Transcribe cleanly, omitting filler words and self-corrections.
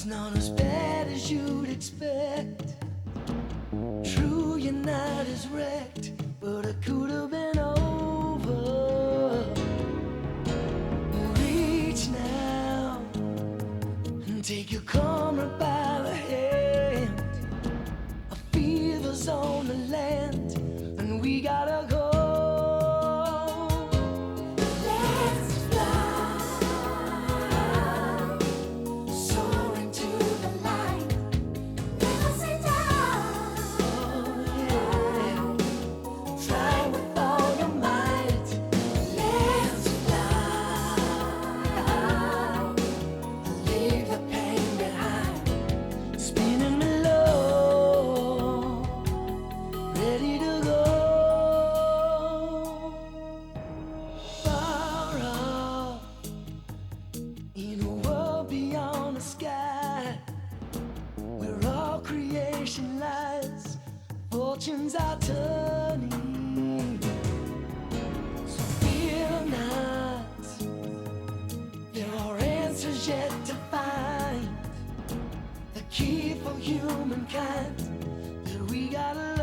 not as bad as you'd expect. True, your night is wrecked, but it could have been over. Reach now and take your comrade by the hand. A fever's on the land, and we gotta go. Lies, fortunes are turning, so fear not. There are answers yet to find, the key for humankind that we gotta